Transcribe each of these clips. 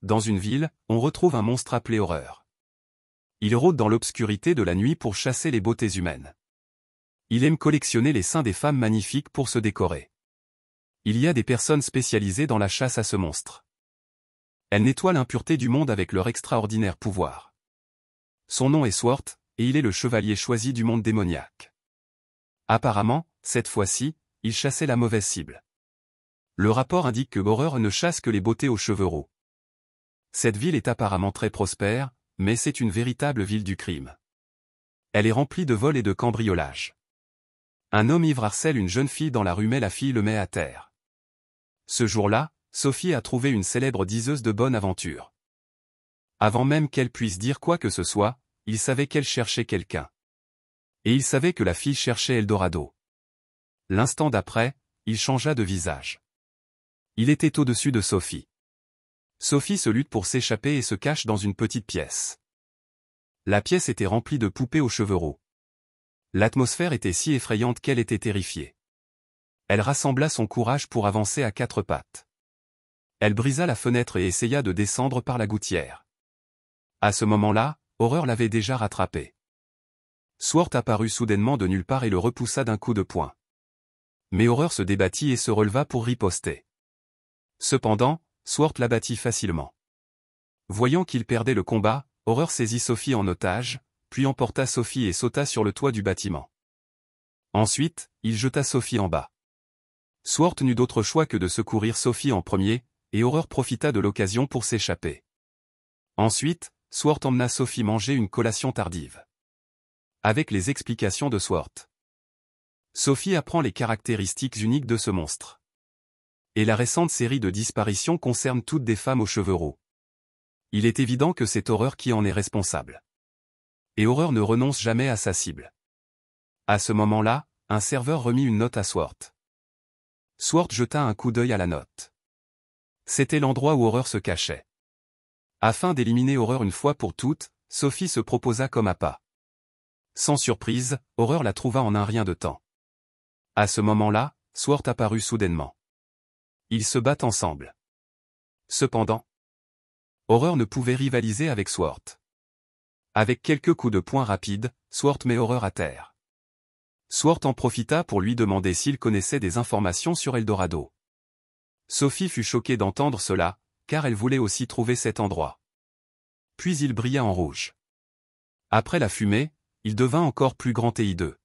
dans une ville, on retrouve un monstre appelé Horreur. Il rôde dans l'obscurité de la nuit pour chasser les beautés humaines. Il aime collectionner les seins des femmes magnifiques pour se décorer. Il y a des personnes spécialisées dans la chasse à ce monstre. Elles nettoient l'impureté du monde avec leur extraordinaire pouvoir. Son nom est Swart, et il est le chevalier choisi du monde démoniaque. Apparemment, cette fois-ci, il chassait la mauvaise cible. Le rapport indique que Horreur ne chasse que les beautés aux cheveux roux. Cette ville est apparemment très prospère, mais c'est une véritable ville du crime. Elle est remplie de vols et de cambriolages. Un homme ivre harcèle une jeune fille dans la rue mais la fille le met à terre. Ce jour-là, Sophie a trouvé une célèbre diseuse de bonne aventure. Avant même qu'elle puisse dire quoi que ce soit, il savait qu'elle cherchait quelqu'un. Et il savait que la fille cherchait Eldorado. L'instant d'après, il changea de visage. Il était au-dessus de Sophie. Sophie se lutte pour s'échapper et se cache dans une petite pièce. La pièce était remplie de poupées aux cheveux roux. L'atmosphère était si effrayante qu'elle était terrifiée. Elle rassembla son courage pour avancer à quatre pattes. Elle brisa la fenêtre et essaya de descendre par la gouttière. À ce moment-là, Horreur l'avait déjà rattrapé. Swart apparut soudainement de nulle part et le repoussa d'un coup de poing. Mais Horreur se débattit et se releva pour riposter. Cependant, Swart l'abattit facilement. Voyant qu'il perdait le combat, Horreur saisit Sophie en otage, puis emporta Sophie et sauta sur le toit du bâtiment. Ensuite, il jeta Sophie en bas. Swart n'eut d'autre choix que de secourir Sophie en premier, et Horreur profita de l'occasion pour s'échapper. Ensuite, Swart emmena Sophie manger une collation tardive. Avec les explications de Swart, Sophie apprend les caractéristiques uniques de ce monstre. Et la récente série de disparitions concerne toutes des femmes aux cheveux roux. Il est évident que c'est Horreur qui en est responsable. Et Horreur ne renonce jamais à sa cible. À ce moment-là, un serveur remit une note à Swart. Swart jeta un coup d'œil à la note. C'était l'endroit où Horreur se cachait. Afin d'éliminer Horreur une fois pour toutes, Sophie se proposa comme appât. Sans surprise, Horreur la trouva en un rien de temps. À ce moment-là, Swart apparut soudainement. Ils se battent ensemble. Cependant, Horreur ne pouvait rivaliser avec Swart. Avec quelques coups de poing rapides, Swart met Horreur à terre. Swart en profita pour lui demander s'il connaissait des informations sur Eldorado. Sophie fut choquée d'entendre cela, car elle voulait aussi trouver cet endroit. Puis il brilla en rouge. Après la fumée, il devint encore plus grand et hideux.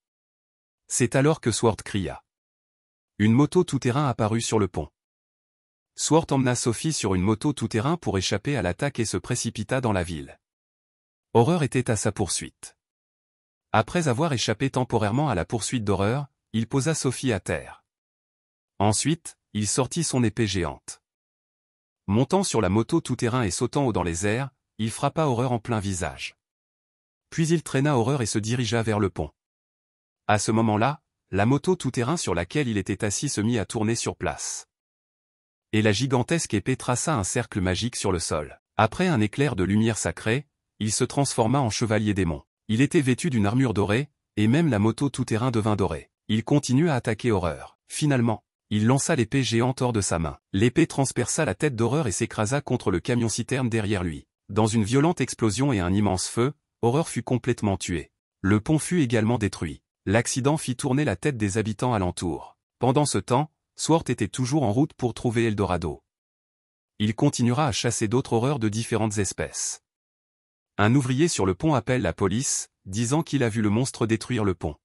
C'est alors que Swart cria. Une moto tout-terrain apparut sur le pont. Swart emmena Sophie sur une moto tout-terrain pour échapper à l'attaque et se précipita dans la ville. Horreur était à sa poursuite. Après avoir échappé temporairement à la poursuite d'Horreur, il posa Sophie à terre. Ensuite, il sortit son épée géante. Montant sur la moto tout-terrain et sautant haut dans les airs, il frappa Horreur en plein visage. Puis il traîna Horreur et se dirigea vers le pont. À ce moment-là, la moto tout-terrain sur laquelle il était assis se mit à tourner sur place. Et la gigantesque épée traça un cercle magique sur le sol. Après un éclair de lumière sacrée, il se transforma en chevalier démon. Il était vêtu d'une armure dorée, et même la moto tout-terrain devint dorée. Il continua à attaquer Horreur. Finalement, il lança l'épée géante hors de sa main. L'épée transperça la tête d'Horreur et s'écrasa contre le camion-citerne derrière lui. Dans une violente explosion et un immense feu, Horreur fut complètement tué. Le pont fut également détruit. L'accident fit tourner la tête des habitants alentour. Pendant ce temps, Swart était toujours en route pour trouver Eldorado. Il continuera à chasser d'autres horreurs de différentes espèces. Un ouvrier sur le pont appelle la police, disant qu'il a vu le monstre détruire le pont.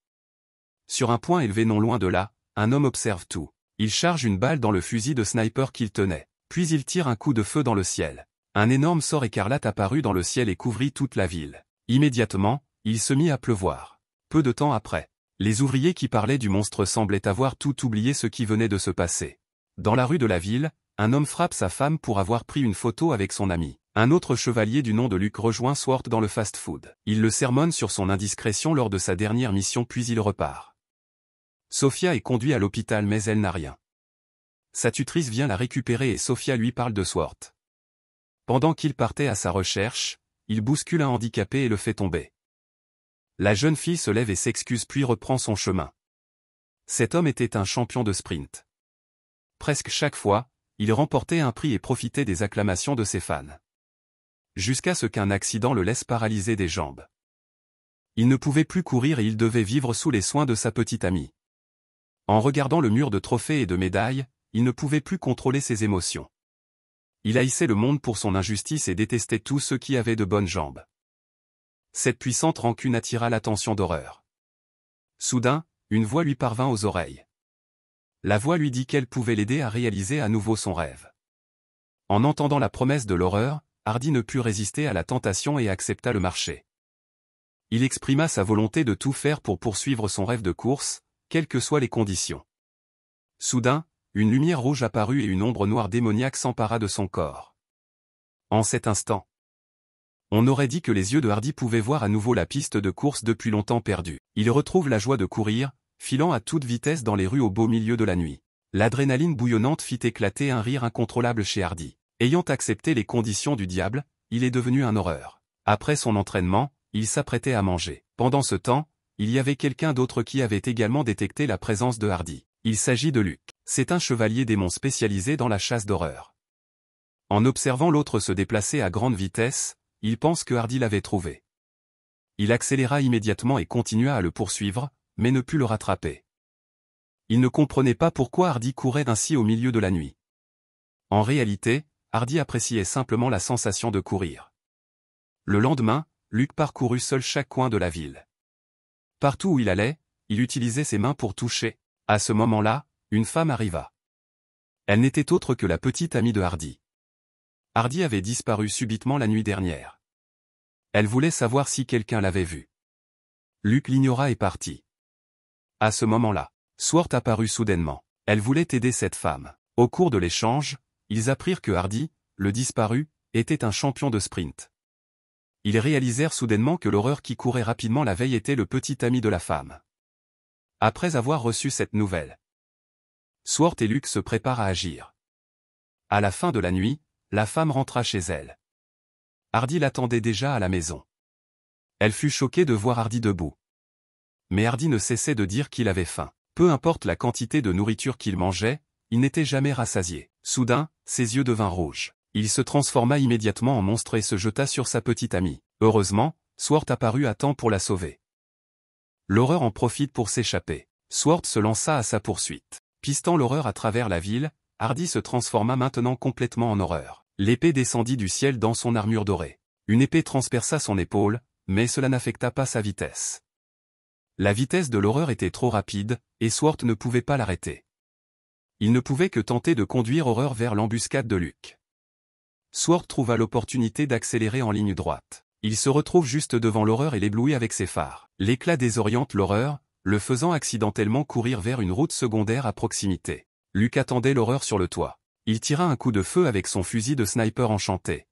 Sur un point élevé non loin de là, un homme observe tout. Il charge une balle dans le fusil de sniper qu'il tenait. Puis il tire un coup de feu dans le ciel. Un énorme sort écarlate apparut dans le ciel et couvrit toute la ville. Immédiatement, il se mit à pleuvoir. Peu de temps après, les ouvriers qui parlaient du monstre semblaient avoir tout oublié ce qui venait de se passer. Dans la rue de la ville, un homme frappe sa femme pour avoir pris une photo avec son ami. Un autre chevalier du nom de Luke rejoint Swart dans le fast-food. Il le sermonne sur son indiscrétion lors de sa dernière mission puis il repart. Sophia est conduite à l'hôpital mais elle n'a rien. Sa tutrice vient la récupérer et Sophia lui parle de Swart. Pendant qu'il partait à sa recherche, il bouscule un handicapé et le fait tomber. La jeune fille se lève et s'excuse puis reprend son chemin. Cet homme était un champion de sprint. Presque chaque fois, il remportait un prix et profitait des acclamations de ses fans. Jusqu'à ce qu'un accident le laisse paralysé des jambes. Il ne pouvait plus courir et il devait vivre sous les soins de sa petite amie. En regardant le mur de trophées et de médailles, il ne pouvait plus contrôler ses émotions. Il haïssait le monde pour son injustice et détestait tous ceux qui avaient de bonnes jambes. Cette puissante rancune attira l'attention d'Horreur. Soudain, une voix lui parvint aux oreilles. La voix lui dit qu'elle pouvait l'aider à réaliser à nouveau son rêve. En entendant la promesse de l'Horreur, Hardy ne put résister à la tentation et accepta le marché. Il exprima sa volonté de tout faire pour poursuivre son rêve de course, quelles que soient les conditions. Soudain, une lumière rouge apparut et une ombre noire démoniaque s'empara de son corps. En cet instant, on aurait dit que les yeux de Hardy pouvaient voir à nouveau la piste de course depuis longtemps perdue. Il retrouve la joie de courir, filant à toute vitesse dans les rues au beau milieu de la nuit. L'adrénaline bouillonnante fit éclater un rire incontrôlable chez Hardy. Ayant accepté les conditions du diable, il est devenu un Horreur. Après son entraînement, il s'apprêtait à manger. Pendant ce temps, il y avait quelqu'un d'autre qui avait également détecté la présence de Hardy. Il s'agit de Luke. C'est un chevalier démon spécialisé dans la chasse d'horreur. En observant l'autre se déplacer à grande vitesse, il pense que Hardy l'avait trouvé. Il accéléra immédiatement et continua à le poursuivre, mais ne put le rattraper. Il ne comprenait pas pourquoi Hardy courait ainsi au milieu de la nuit. En réalité, Hardy appréciait simplement la sensation de courir. Le lendemain, Luke parcourut seul chaque coin de la ville. Partout où il allait, il utilisait ses mains pour toucher. À ce moment-là, une femme arriva. Elle n'était autre que la petite amie de Hardy. Hardy avait disparu subitement la nuit dernière. Elle voulait savoir si quelqu'un l'avait vue. Luke l'ignora et partit. À ce moment-là, Swart apparut soudainement. Elle voulait aider cette femme. Au cours de l'échange, ils apprirent que Hardy, le disparu, était un champion de sprint. Ils réalisèrent soudainement que l'horreur qui courait rapidement la veille était le petit ami de la femme. Après avoir reçu cette nouvelle, Swart et Luke se préparent à agir. À la fin de la nuit, la femme rentra chez elle. Hardy l'attendait déjà à la maison. Elle fut choquée de voir Hardy debout. Mais Hardy ne cessait de dire qu'il avait faim. Peu importe la quantité de nourriture qu'il mangeait, il n'était jamais rassasié. Soudain, ses yeux devinrent rouges. Il se transforma immédiatement en monstre et se jeta sur sa petite amie. Heureusement, Swart apparut à temps pour la sauver. L'horreur en profite pour s'échapper. Swart se lança à sa poursuite. Pistant l'horreur à travers la ville, Hardy se transforma maintenant complètement en horreur. L'épée descendit du ciel dans son armure dorée. Une épée transperça son épaule, mais cela n'affecta pas sa vitesse. La vitesse de l'horreur était trop rapide, et Swart ne pouvait pas l'arrêter. Il ne pouvait que tenter de conduire Horreur vers l'embuscade de Luke. Swart trouva l'opportunité d'accélérer en ligne droite. Il se retrouve juste devant l'horreur et l'éblouit avec ses phares. L'éclat désoriente l'horreur, le faisant accidentellement courir vers une route secondaire à proximité. Luke attendait l'horreur sur le toit. Il tira un coup de feu avec son fusil de sniper enchanté.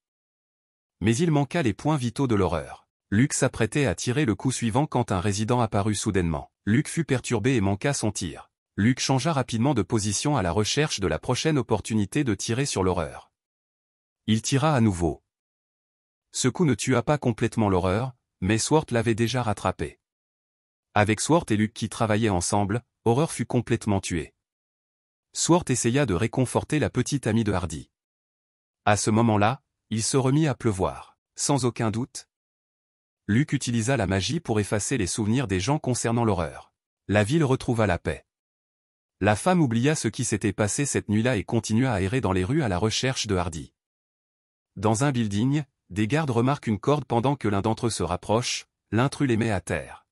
Mais il manqua les points vitaux de l'horreur. Luke s'apprêtait à tirer le coup suivant quand un résident apparut soudainement. Luke fut perturbé et manqua son tir. Luke changea rapidement de position à la recherche de la prochaine opportunité de tirer sur l'horreur. Il tira à nouveau. Ce coup ne tua pas complètement l'horreur, mais Swart l'avait déjà rattrapé. Avec Swart et Luke qui travaillaient ensemble, Horreur fut complètement tué. Swart essaya de réconforter la petite amie de Hardy. À ce moment-là, il se remit à pleuvoir. Sans aucun doute, Luke utilisa la magie pour effacer les souvenirs des gens concernant l'horreur. La ville retrouva la paix. La femme oublia ce qui s'était passé cette nuit-là et continua à errer dans les rues à la recherche de Hardy. Dans un building, des gardes remarquent une corde pendant que l'un d'entre eux se rapproche, l'intrus les met à terre.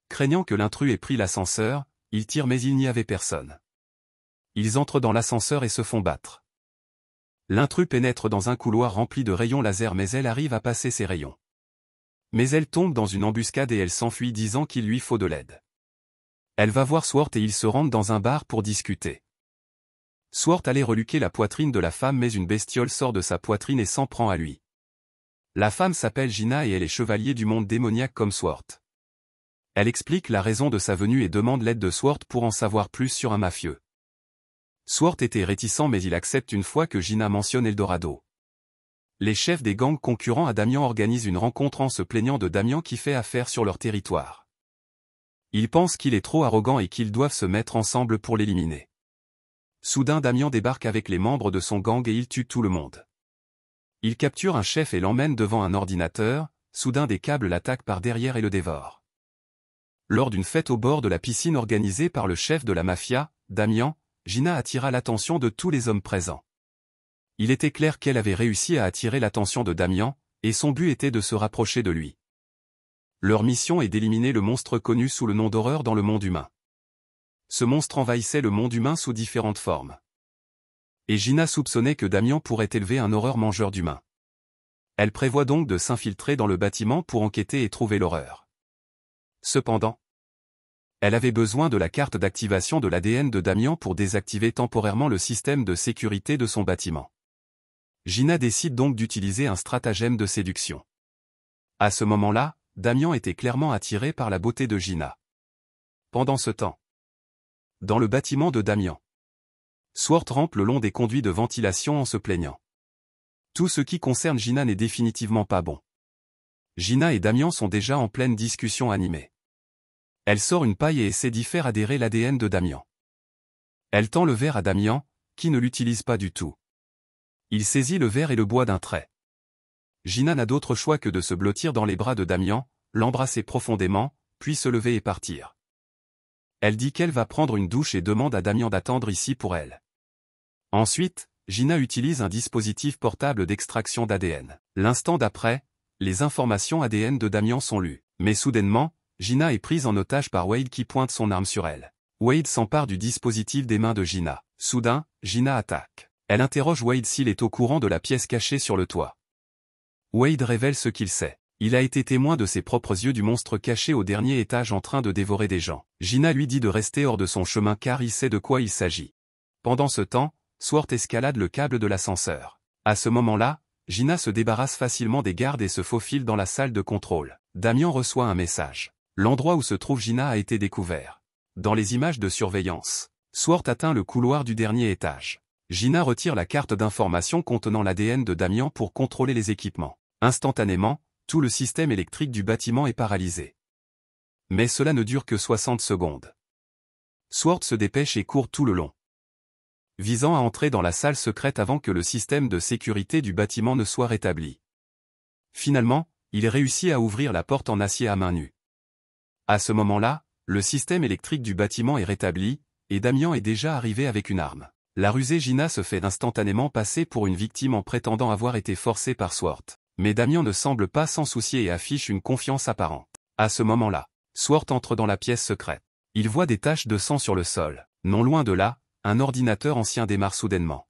Craignant que l'intrus ait pris l'ascenseur, ils tirent mais il n'y avait personne. Ils entrent dans l'ascenseur et se font battre. L'intrus pénètre dans un couloir rempli de rayons laser mais elle arrive à passer ces rayons. Mais elle tombe dans une embuscade et elle s'enfuit disant qu'il lui faut de l'aide. Elle va voir Swart et ils se rendent dans un bar pour discuter. Swart allait reluquer la poitrine de la femme mais une bestiole sort de sa poitrine et s'en prend à lui. La femme s'appelle Gina et elle est chevalier du monde démoniaque comme Swart. Elle explique la raison de sa venue et demande l'aide de Swart pour en savoir plus sur un mafieux. Swart était réticent mais il accepte une fois que Gina mentionne Eldorado. Les chefs des gangs concurrents à Damian organisent une rencontre en se plaignant de Damian qui fait affaire sur leur territoire. Ils pensent qu'il est trop arrogant et qu'ils doivent se mettre ensemble pour l'éliminer. Soudain Damian débarque avec les membres de son gang et il tue tout le monde. Il capture un chef et l'emmène devant un ordinateur, soudain des câbles l'attaquent par derrière et le dévorent. Lors d'une fête au bord de la piscine organisée par le chef de la mafia, Damian, Gina attira l'attention de tous les hommes présents. Il était clair qu'elle avait réussi à attirer l'attention de Damian, et son but était de se rapprocher de lui. Leur mission est d'éliminer le monstre connu sous le nom d'horreur dans le monde humain. Ce monstre envahissait le monde humain sous différentes formes. Et Gina soupçonnait que Damian pourrait élever un horreur mangeur d'humains. Elle prévoit donc de s'infiltrer dans le bâtiment pour enquêter et trouver l'horreur. Cependant, elle avait besoin de la carte d'activation de l'ADN de Damian pour désactiver temporairement le système de sécurité de son bâtiment. Gina décide donc d'utiliser un stratagème de séduction. À ce moment-là, Damian était clairement attiré par la beauté de Gina. Pendant ce temps, dans le bâtiment de Damian, Swart rampe le long des conduits de ventilation en se plaignant. Tout ce qui concerne Gina n'est définitivement pas bon. Gina et Damian sont déjà en pleine discussion animée. Elle sort une paille et essaie d'y faire adhérer l'ADN de Damian. Elle tend le verre à Damian, qui ne l'utilise pas du tout. Il saisit le verre et le boit d'un trait. Gina n'a d'autre choix que de se blottir dans les bras de Damian, l'embrasser profondément, puis se lever et partir. Elle dit qu'elle va prendre une douche et demande à Damian d'attendre ici pour elle. Ensuite, Gina utilise un dispositif portable d'extraction d'ADN. L'instant d'après, les informations ADN de Damian sont lues. Mais soudainement, Gina est prise en otage par Wade qui pointe son arme sur elle. Wade s'empare du dispositif des mains de Gina. Soudain, Gina attaque. Elle interroge Wade s'il est au courant de la pièce cachée sur le toit. Wade révèle ce qu'il sait. Il a été témoin de ses propres yeux du monstre caché au dernier étage en train de dévorer des gens. Gina lui dit de rester hors de son chemin car il sait de quoi il s'agit. Pendant ce temps, Swart escalade le câble de l'ascenseur. À ce moment-là, Gina se débarrasse facilement des gardes et se faufile dans la salle de contrôle. Damian reçoit un message. L'endroit où se trouve Gina a été découvert. Dans les images de surveillance, Swart atteint le couloir du dernier étage. Gina retire la carte d'information contenant l'ADN de Damian pour contrôler les équipements. Instantanément, tout le système électrique du bâtiment est paralysé. Mais cela ne dure que 60 secondes. Swart se dépêche et court tout le long, visant à entrer dans la salle secrète avant que le système de sécurité du bâtiment ne soit rétabli. Finalement, il réussit à ouvrir la porte en acier à main nue. À ce moment-là, le système électrique du bâtiment est rétabli, et Damian est déjà arrivé avec une arme. La rusée Gina se fait instantanément passer pour une victime en prétendant avoir été forcée par Swart. Mais Damian ne semble pas s'en soucier et affiche une confiance apparente. À ce moment-là, Swart entre dans la pièce secrète. Il voit des taches de sang sur le sol. Non loin de là, un ordinateur ancien démarre soudainement.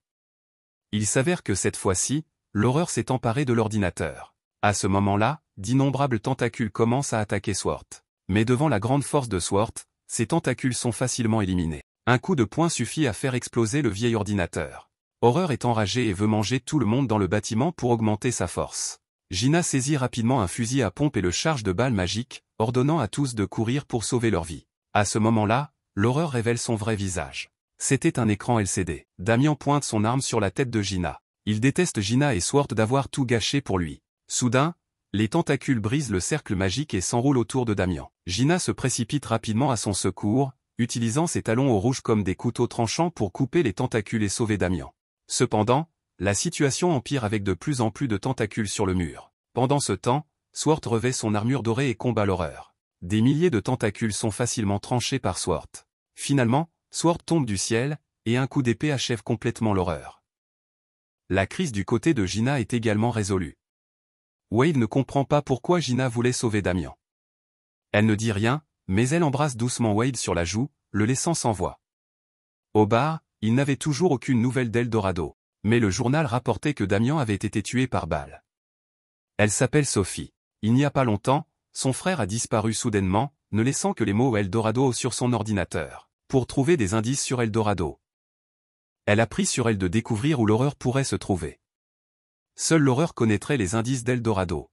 Il s'avère que cette fois-ci, l'horreur s'est emparée de l'ordinateur. À ce moment-là, d'innombrables tentacules commencent à attaquer Swart. Mais devant la grande force de Swart, ces tentacules sont facilement éliminés. Un coup de poing suffit à faire exploser le vieil ordinateur. Horreur est enragée et veut manger tout le monde dans le bâtiment pour augmenter sa force. Gina saisit rapidement un fusil à pompe et le charge de balles magiques, ordonnant à tous de courir pour sauver leur vie. À ce moment-là, l'horreur révèle son vrai visage. C'était un écran LCD. Damian pointe son arme sur la tête de Gina. Il déteste Gina et Swart d'avoir tout gâché pour lui. Soudain, les tentacules brisent le cercle magique et s'enroulent autour de Damian. Gina se précipite rapidement à son secours, utilisant ses talons au rouge comme des couteaux tranchants pour couper les tentacules et sauver Damian. Cependant, la situation empire avec de plus en plus de tentacules sur le mur. Pendant ce temps, Swart revêt son armure dorée et combat l'horreur. Des milliers de tentacules sont facilement tranchés par Swart. Finalement, Swart tombe du ciel, et un coup d'épée achève complètement l'horreur. La crise du côté de Gina est également résolue. Wade ne comprend pas pourquoi Gina voulait sauver Damian. Elle ne dit rien, mais elle embrasse doucement Wade sur la joue, le laissant sans voix. Au bar, il n'avait toujours aucune nouvelle d'Eldorado, mais le journal rapportait que Damian avait été tué par balle. Elle s'appelle Sophie. Il n'y a pas longtemps, son frère a disparu soudainement, ne laissant que les mots Eldorado sur son ordinateur, pour trouver des indices sur Eldorado. Elle a pris sur elle de découvrir où l'horreur pourrait se trouver. Seule l'horreur connaîtrait les indices d'Eldorado.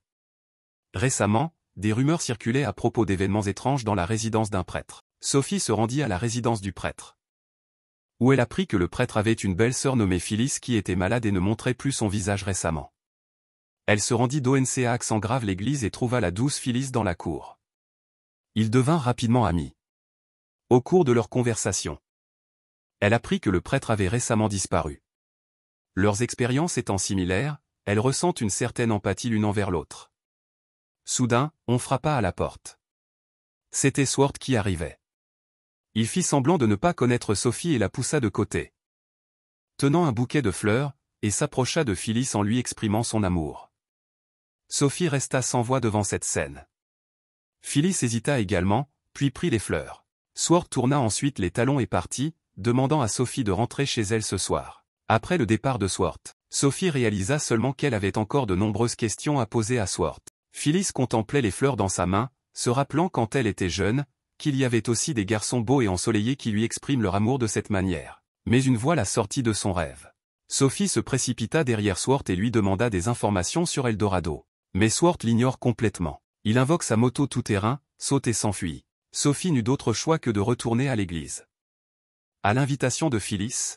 Récemment, des rumeurs circulaient à propos d'événements étranges dans la résidence d'un prêtre. Sophie se rendit à la résidence du prêtre, où elle apprit que le prêtre avait une belle-sœur nommée Phyllis qui était malade et ne montrait plus son visage récemment. Elle se rendit d'ONC à accent grave l'église et trouva la douce Phyllis dans la cour. Ils devinrent rapidement amis. Au cours de leur conversation, Elle apprit que le prêtre avait récemment disparu. Leurs expériences étant similaires, elles ressentent une certaine empathie l'une envers l'autre. Soudain, on frappa à la porte. C'était Swart qui arrivait. Il fit semblant de ne pas connaître Sophie et la poussa de côté, tenant un bouquet de fleurs, et s'approcha de Phyllis en lui exprimant son amour. Sophie resta sans voix devant cette scène. Phyllis hésita également, puis prit les fleurs. Swart tourna ensuite les talons et partit, demandant à Sophie de rentrer chez elle ce soir. Après le départ de Swart, Sophie réalisa seulement qu'elle avait encore de nombreuses questions à poser à Swart. Phyllis contemplait les fleurs dans sa main, se rappelant quand elle était jeune, qu'il y avait aussi des garçons beaux et ensoleillés qui lui expriment leur amour de cette manière. Mais une voix la sortit de son rêve. Sophie se précipita derrière Swart et lui demanda des informations sur Eldorado. Mais Swart l'ignore complètement. Il invoque sa moto tout-terrain, saute et s'enfuit. Sophie n'eut d'autre choix que de retourner à l'église. À l'invitation de Phyllis,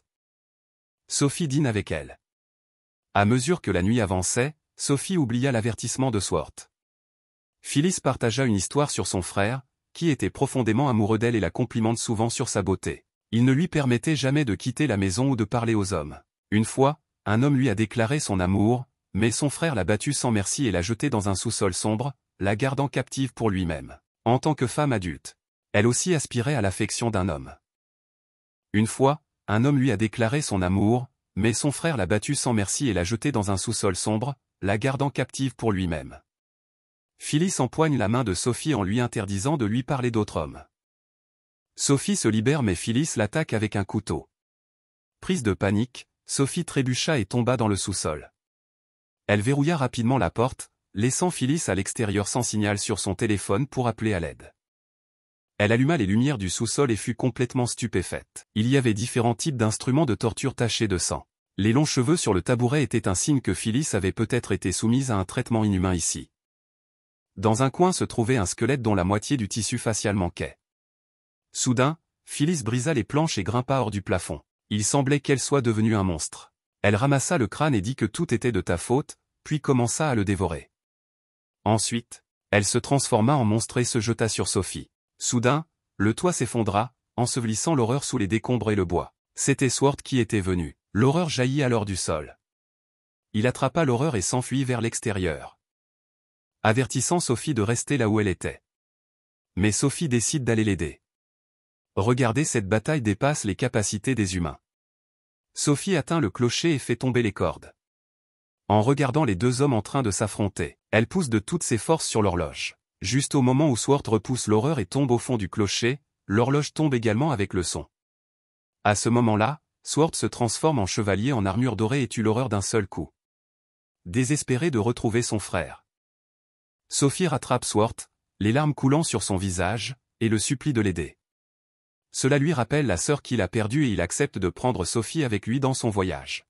Sophie dîne avec elle. À mesure que la nuit avançait, Sophie oublia l'avertissement de Swart. Phyllis partagea une histoire sur son frère, qui était profondément amoureux d'elle et la complimente souvent sur sa beauté. Il ne lui permettait jamais de quitter la maison ou de parler aux hommes. Une fois, un homme lui a déclaré son amour, mais son frère l'a battue sans merci et l'a jetée dans un sous-sol sombre, la gardant captive pour lui-même. En tant que femme adulte, elle aussi aspirait à l'affection d'un homme. Une fois, un homme lui a déclaré son amour, mais son frère l'a battue sans merci et l'a jetée dans un sous-sol sombre, la gardant captive pour lui-même. Phyllis empoigne la main de Sophie en lui interdisant de lui parler d'autre homme. Sophie se libère mais Phyllis l'attaque avec un couteau. Prise de panique, Sophie trébucha et tomba dans le sous-sol. Elle verrouilla rapidement la porte, laissant Phyllis à l'extérieur sans signal sur son téléphone pour appeler à l'aide. Elle alluma les lumières du sous-sol et fut complètement stupéfaite. Il y avait différents types d'instruments de torture tachés de sang. Les longs cheveux sur le tabouret étaient un signe que Phyllis avait peut-être été soumise à un traitement inhumain ici. Dans un coin se trouvait un squelette dont la moitié du tissu facial manquait. Soudain, Phyllis brisa les planches et grimpa hors du plafond. Il semblait qu'elle soit devenue un monstre. Elle ramassa le crâne et dit que tout était de ta faute, puis commença à le dévorer. Ensuite, elle se transforma en monstre et se jeta sur Sophie. Soudain, le toit s'effondra, ensevelissant l'horreur sous les décombres et le bois. C'était Swart qui était venu. L'horreur jaillit alors du sol. Il attrapa l'horreur et s'enfuit vers l'extérieur, avertissant Sophie de rester là où elle était. Mais Sophie décide d'aller l'aider. Regardez, cette bataille dépasse les capacités des humains. Sophie atteint le clocher et fait tomber les cordes. En regardant les deux hommes en train de s'affronter, elle pousse de toutes ses forces sur l'horloge. Juste au moment où Swart repousse l'horreur et tombe au fond du clocher, l'horloge tombe également avec le son. À ce moment-là, Swart se transforme en chevalier en armure dorée et tue l'horreur d'un seul coup. Désespérée de retrouver son frère, Sophie rattrape Swart, les larmes coulant sur son visage, et le supplie de l'aider. Cela lui rappelle la sœur qu'il a perdue et il accepte de prendre Sophie avec lui dans son voyage.